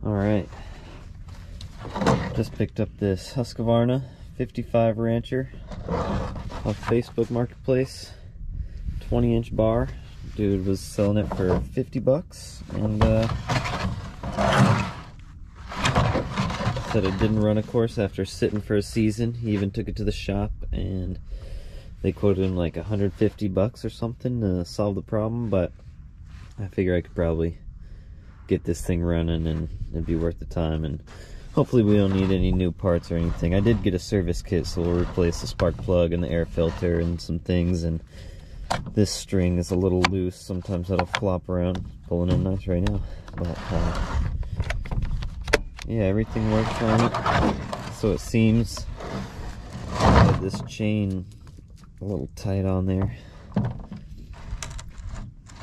Alright, just picked up this Husqvarna 55 Rancher off Facebook Marketplace, 20-inch bar. Dude was selling it for 50 bucks, and said it didn't run a course after sitting for a season. He even took it to the shop, and they quoted him like 150 bucks or something to solve the problem, but I figure I could probably get this thing running and it'd be worth the time, and hopefully we don't need any new parts or anything. I did get a service kit, so we'll replace the spark plug and the air filter and some things, and this string is a little loose. Sometimes that'll flop around. Pulling in nuts right now, but yeah, everything works on it. So it seems I had this chain a little tight on there,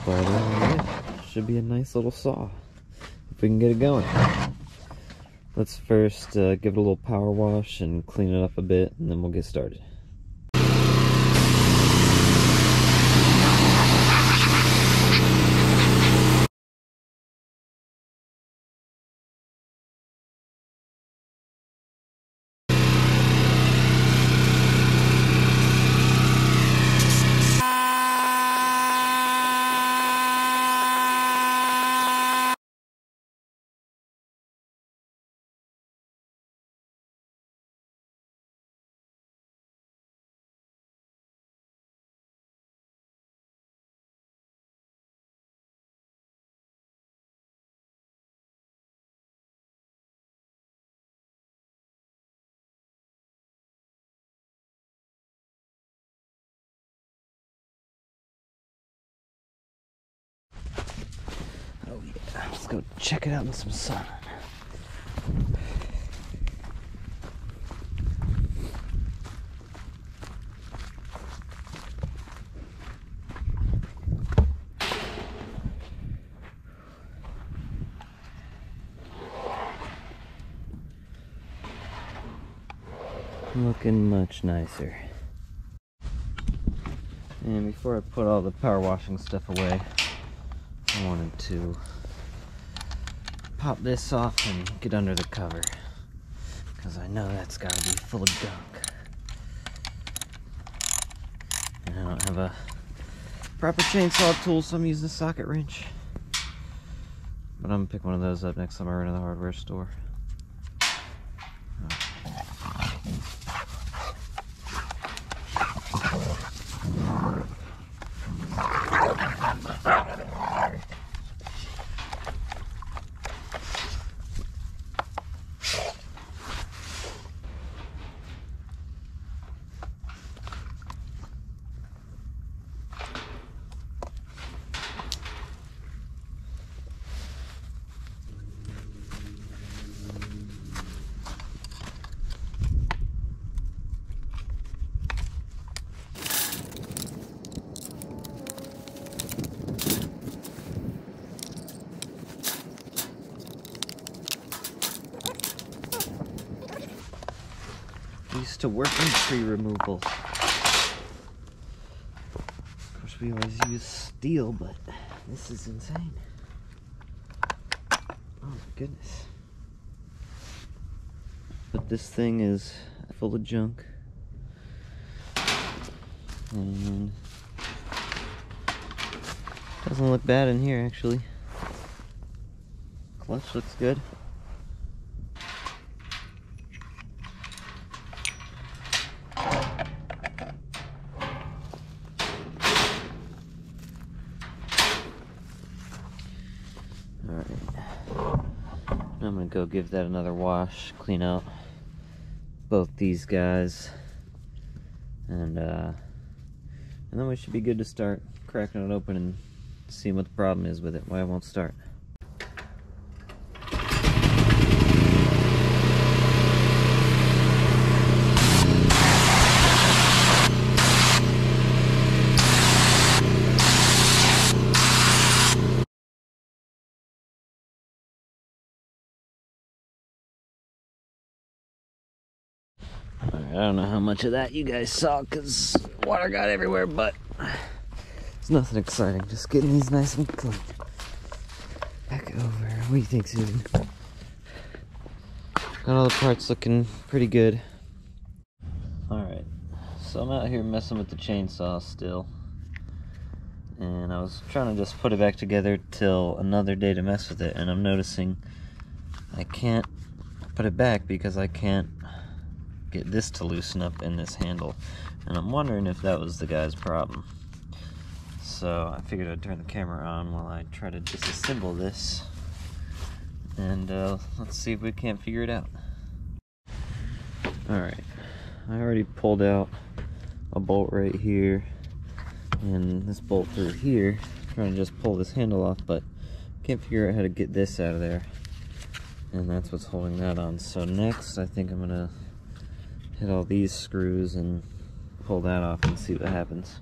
but yeah, should be a nice little saw if we can get it going. Let's first give it a little power wash and clean it up a bit, and then we'll get started. Oh yeah, let's go check it out in some sun. Looking much nicer. And before I put all the power washing stuff away, I wanted to pop this off and get under the cover, because I know that's got to be full of gunk. And I don't have a proper chainsaw tool, so I'm using a socket wrench. But I'm gonna pick one of those up next time I run to the hardware store. Used to work in tree removal. Of course, we always use steel, but this is insane. Oh my goodness. But this thing is full of junk. And doesn't look bad in here, actually. Clutch looks good. I'm gonna go give that another wash, clean out both these guys, and then we should be good to start cracking it open and seeing what the problem is with it, why it won't start. I don't know how much of that you guys saw, because water got everywhere, but it's nothing exciting. Just getting these nice and clean. Back over. What do you think, Susan? Got all the parts looking pretty good. Alright, so I'm out here messing with the chainsaw still. And I was trying to just put it back together till another day to mess with it, and I'm noticing I can't put it back because I can't get this to loosen up in this handle. And I'm wondering if that was the guy's problem. So I figured I'd turn the camera on while I try to disassemble this. And let's see if we can't figure it out. Alright, I already pulled out a bolt right here and this bolt through here, trying to just pull this handle off, but can't figure out how to get this out of there, and that's what's holding that on. So next I think I'm gonna hit all these screws and pull that off and see what happens.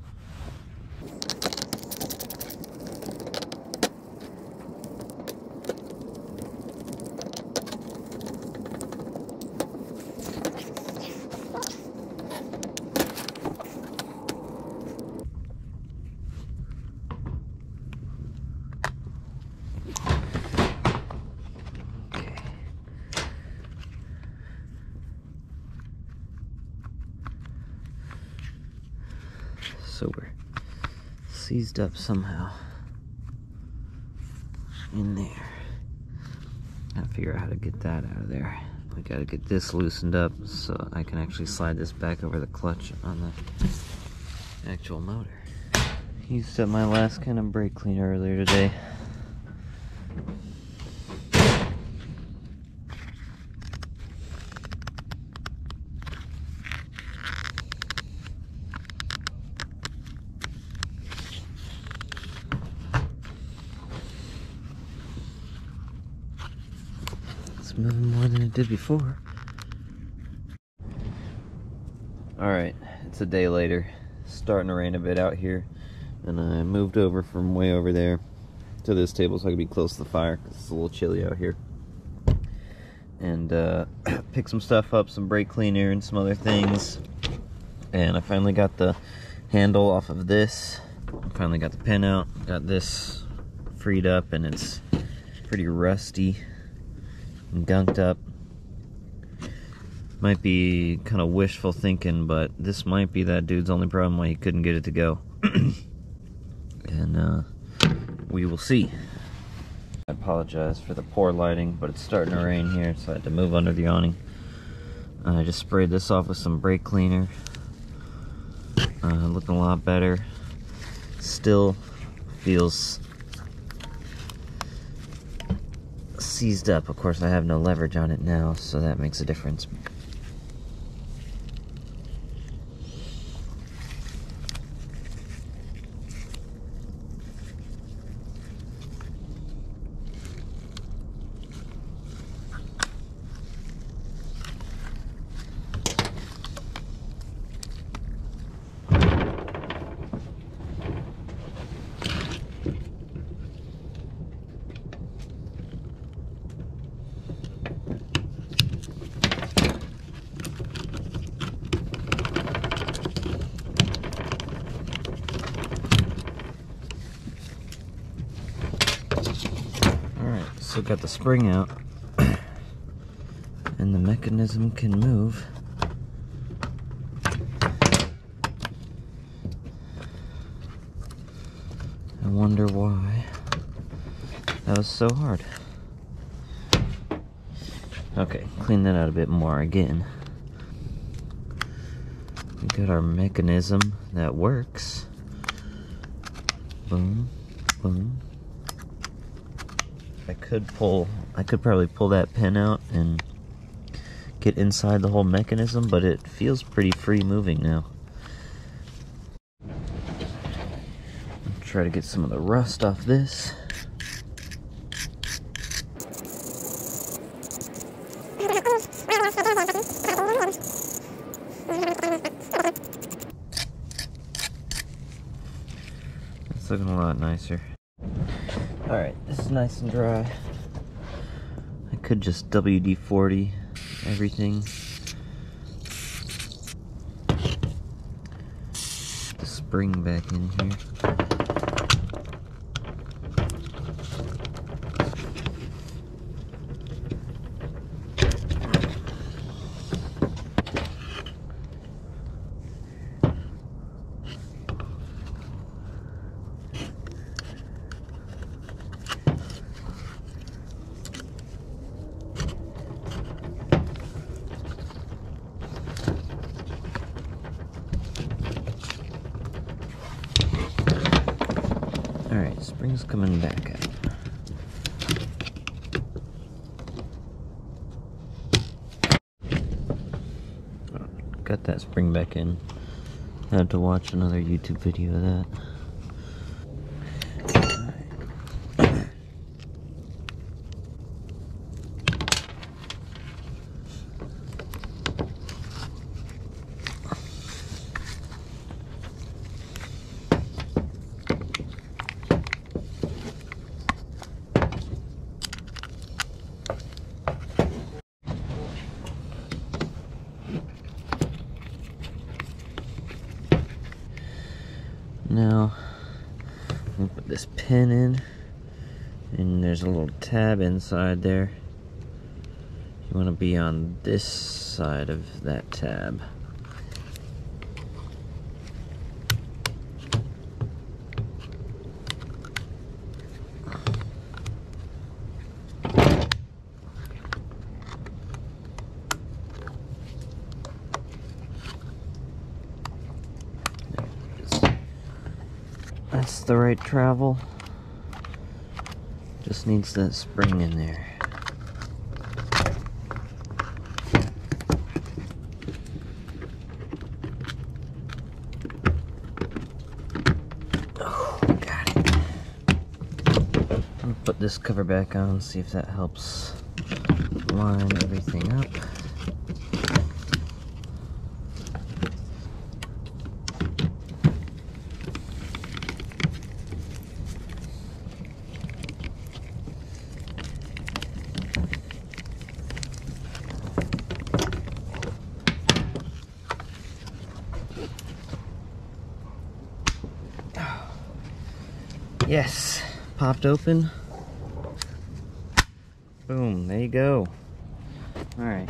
So we're seized up somehow in there. Gotta figure out how to get that out of there. We gotta get this loosened up so I can actually slide this back over the clutch on the actual motor. Used up my last kind of brake cleaner earlier today. Moving more than it did before. Alright, it's a day later. It's starting to rain a bit out here, and I moved over from way over there to this table so I could be close to the fire because it's a little chilly out here. And picked some stuff up, some brake cleaner and some other things. And I finally got the handle off of this. I finally got the pin out, got this freed up, and it's pretty rusty and gunked up. Might be kind of wishful thinking, but this might be that dude's only problem why he couldn't get it to go. And we will see. I apologize for the poor lighting, but it's starting to rain here, so I had to move under the awning. I just sprayed this off with some brake cleaner. Looking a lot better. Still feels seized up. Of course, I have no leverage on it now, so that makes a difference. So got the spring out, and the mechanism can move. I wonder why that was so hard. Okay, clean that out a bit more again. We got our mechanism that works. Boom, boom. I could probably pull that pin out and get inside the whole mechanism, but it feels pretty free moving now. Try to get some of the rust off this. It's looking a lot nicer. Alright, this is nice and dry. I could just WD-40 everything. The spring back in here. coming back out. Got that spring back in. Had to watch another YouTube video of that. Now, I'm gonna put this pin in, and there's a little tab inside there. You want to be on this side of that tab. That's the right travel. Just needs that spring in there. Oh, got it. I'm gonna put this cover back on, see if that helps line everything up. Yes, popped open. Boom, there you go. Alright,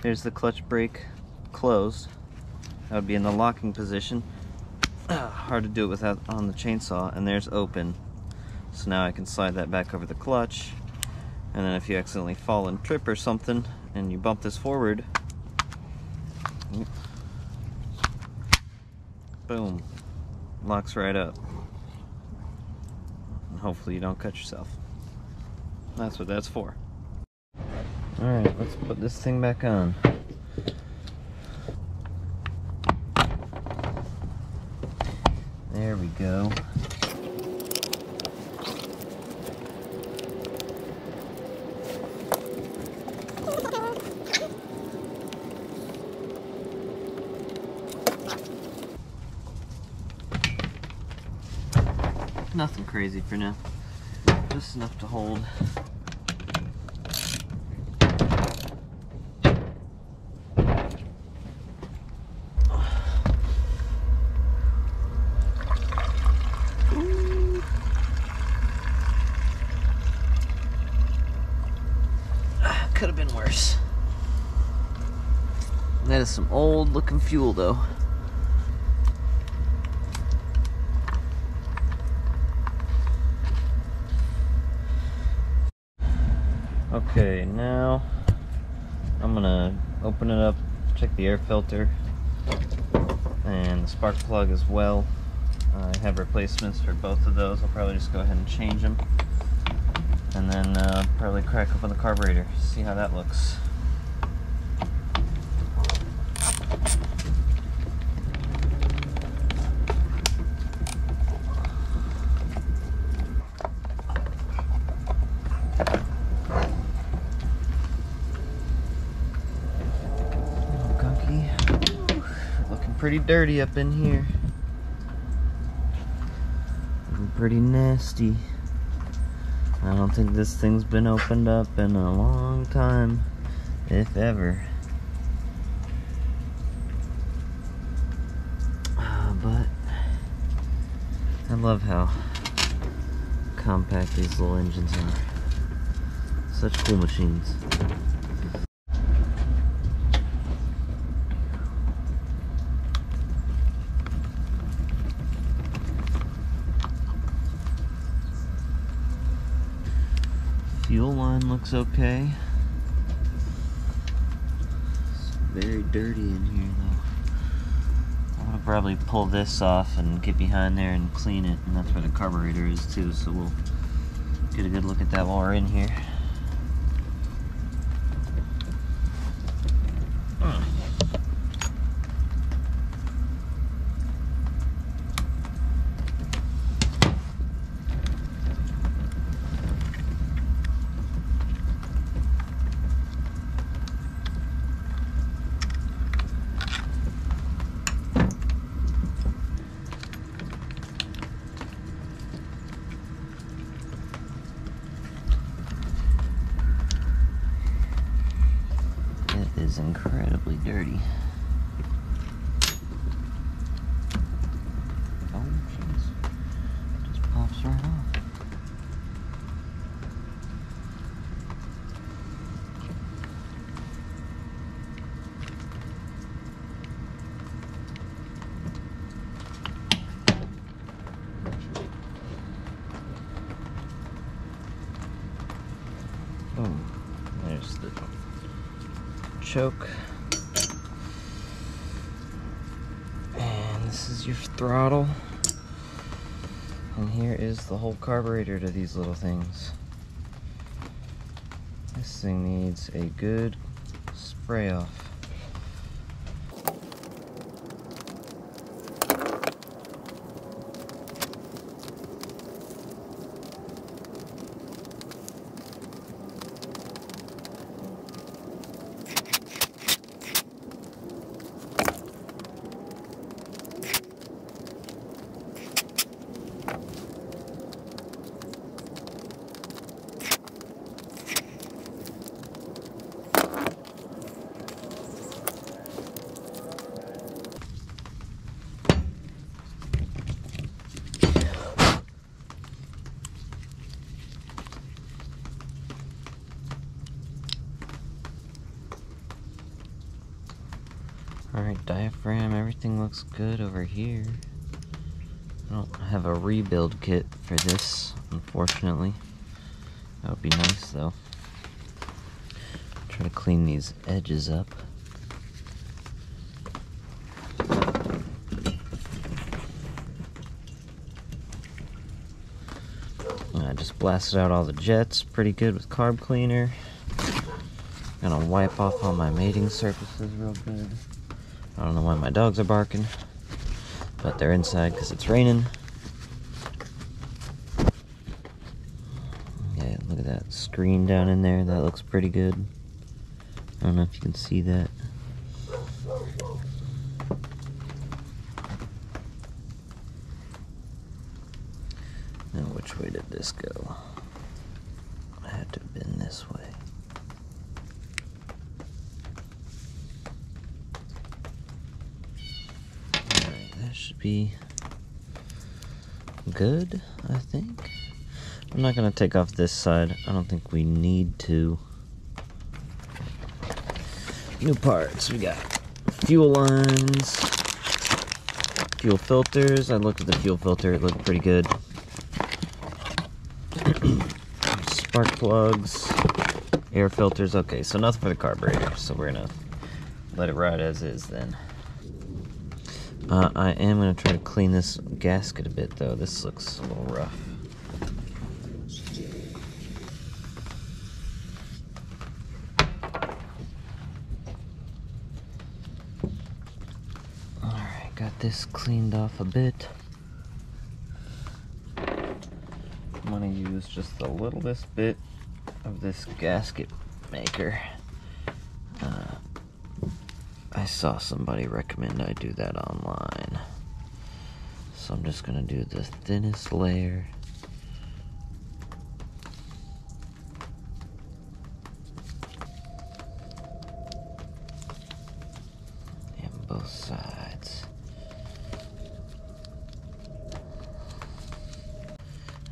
there's the clutch brake closed. That would be in the locking position. Hard to do it without on the chainsaw. And there's open. So now I can slide that back over the clutch. And then if you accidentally fall and trip or something, and you bump this forward, boom, locks right up. Hopefully you don't cut yourself. That's what that's for. Alright, let's put this thing back on. There we go. Nothing crazy for now. Just enough to hold. Could have been worse. That is some old looking fuel though. Okay, now I'm gonna open it up, check the air filter and the spark plug as well. I have replacements for both of those. I'll probably just go ahead and change them, and then probably crack open the carburetor, see how that looks. Pretty dirty up in here. Looking pretty nasty. I don't think this thing's been opened up in a long time, if ever. But I love how compact these little engines are. Such cool machines. Fuel line looks okay. It's very dirty in here though. A lot of probably pull this off and get behind there and clean it, and that's where the carburetor is too, so we'll get a good look at that while we're in here. Is incredibly dirty. Oh, jeez. Just pops right off. Oh, there's the choke, and this is your throttle, and here is the whole carburetor to these little things. This thing needs a good spray off. Alright, diaphragm, everything looks good over here. I don't have a rebuild kit for this, unfortunately. That would be nice though. Try to clean these edges up. I just blasted out all the jets pretty good with carb cleaner. Gonna wipe off all my mating surfaces real good. I don't know why my dogs are barking, but they're inside because it's raining. Yeah, look at that screen down in there. That looks pretty good. I don't know if you can see that. Now, which way did this go? I had to have been this way. That should be good, I think. I'm not gonna take off this side. I don't think we need to. New parts. We got fuel lines, fuel filters. I looked at the fuel filter. It looked pretty good. Spark plugs, air filters. Okay, so nothing for the carburetor. So we're gonna let it ride as is then. I am going to try to clean this gasket a bit, though. This looks a little rough. Alright, got this cleaned off a bit. I'm going to use just the littlest bit of this gasket maker. I saw somebody recommend I do that online. So I'm just gonna do the thinnest layer. And both sides.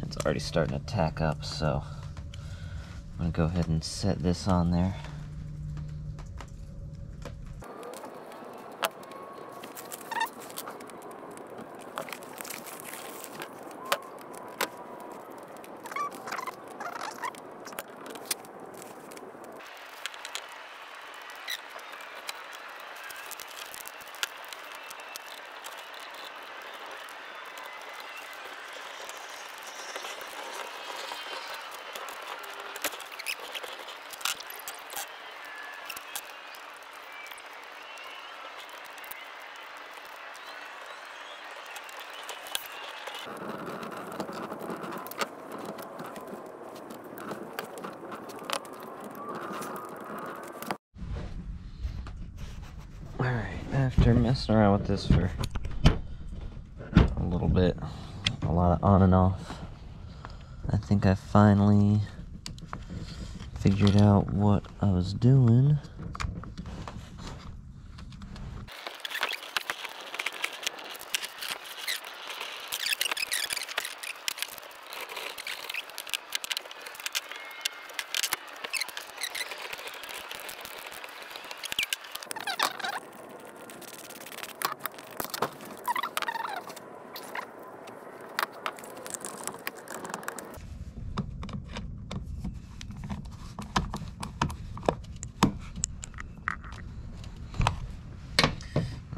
It's already starting to tack up, so I'm gonna go ahead and set this on there. After messing around with this for a little bit, a lot of on and off, I think I finally figured out what I was doing.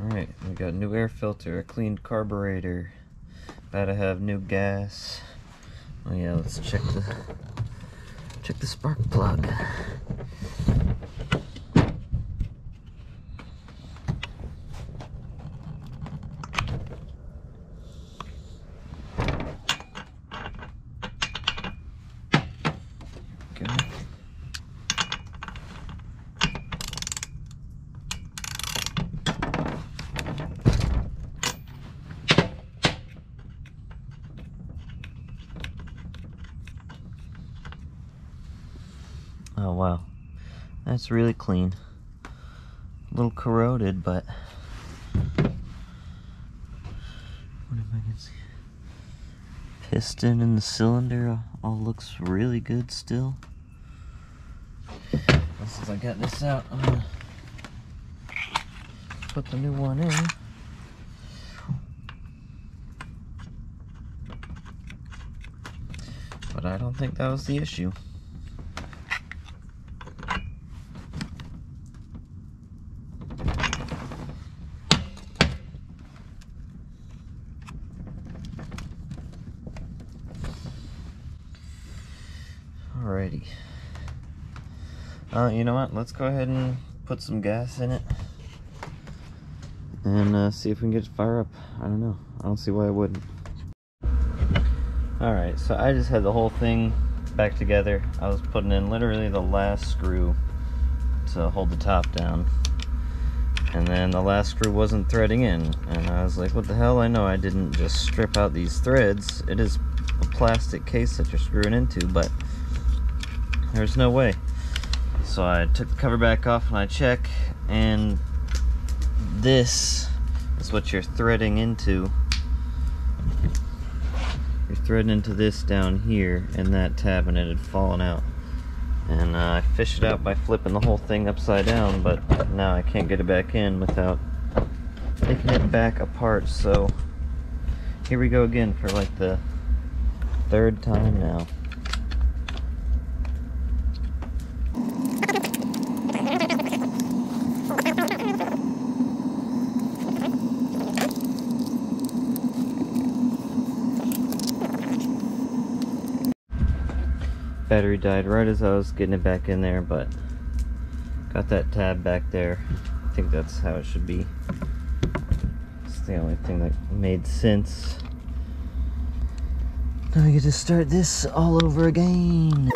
Alright, we got a new air filter, a cleaned carburetor, about to have new gas. Oh yeah, let's check the spark plug. Go. Oh wow, that's really clean. A little corroded, but what if I can see? Piston and the cylinder all looks really good still. Since I got this out, I'm gonna put the new one in. But I don't think that was the issue. Alrighty. You know what? Let's go ahead and put some gas in it and see if we can get it to fire up. I don't know. I don't see why I wouldn't. Alright, so I just had the whole thing back together. I was putting in literally the last screw to hold the top down. And then the last screw wasn't threading in. And I was like, what the hell? I know I didn't just strip out these threads. It is a plastic case that you're screwing into, but there's no way. So I took the cover back off and I check, and this is what you're threading into. You're threading into this down here, and that tab, and it had fallen out. And I fished it out by flipping the whole thing upside down, but now I can't get it back in without taking it back apart. So here we go again for like the third time now. Battery died right as I was getting it back in there, but got that tab back there. I think that's how it should be. It's the only thing that made sense. Now we get to start this all over again.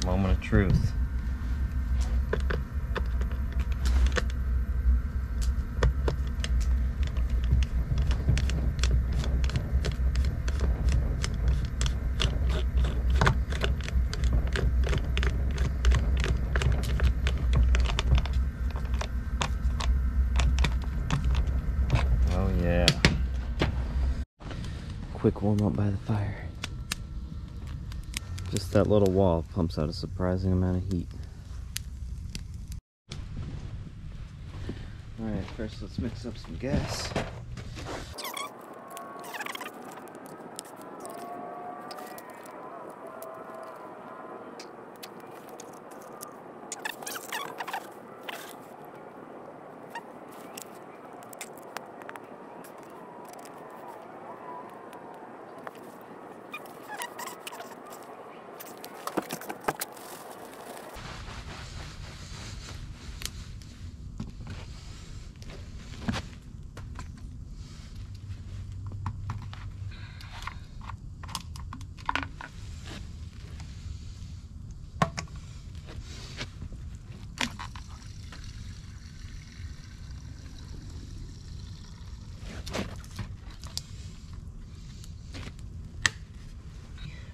Moment of truth. Oh yeah. Quick warm up by the fire. Just that little wall pumps out a surprising amount of heat. Alright, first let's mix up some gas.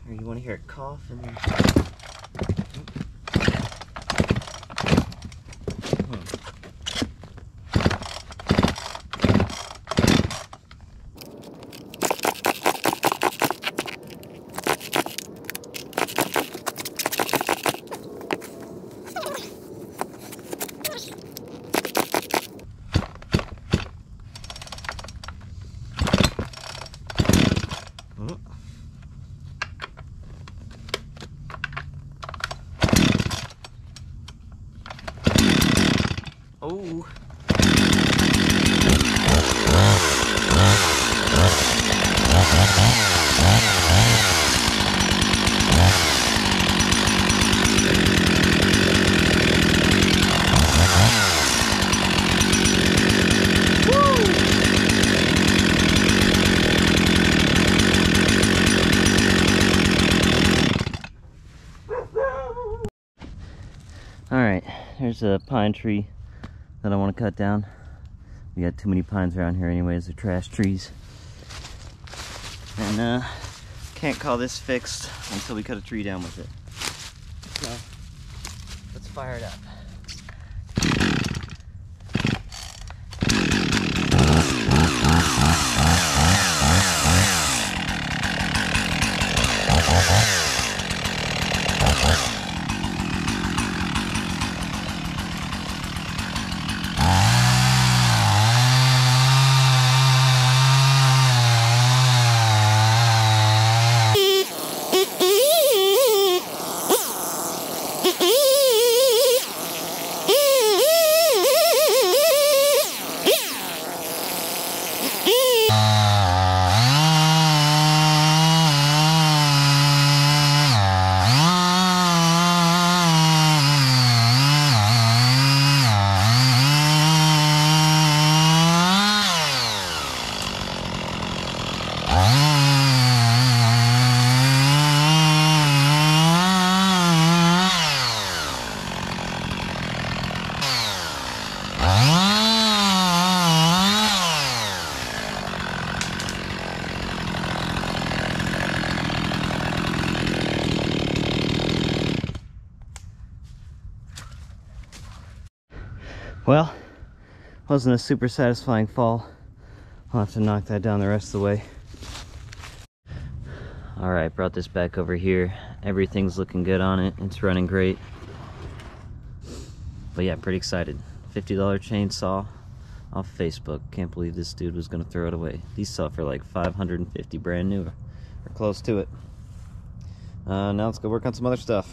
Or you want to hear it cough and then... Oh. Alright, there's a pine tree that I want to cut down. We got too many pines around here anyways, they're trash trees. And can't call this fixed until we cut a tree down with it. So, let's fire it up. Well, wasn't a super satisfying fall. I'll have to knock that down the rest of the way. Alright, brought this back over here. Everything's looking good on it. It's running great. But yeah, pretty excited. $50 chainsaw off Facebook. Can't believe this dude was gonna throw it away. These sell for like $550 brand new, or close to it. Now let's go work on some other stuff.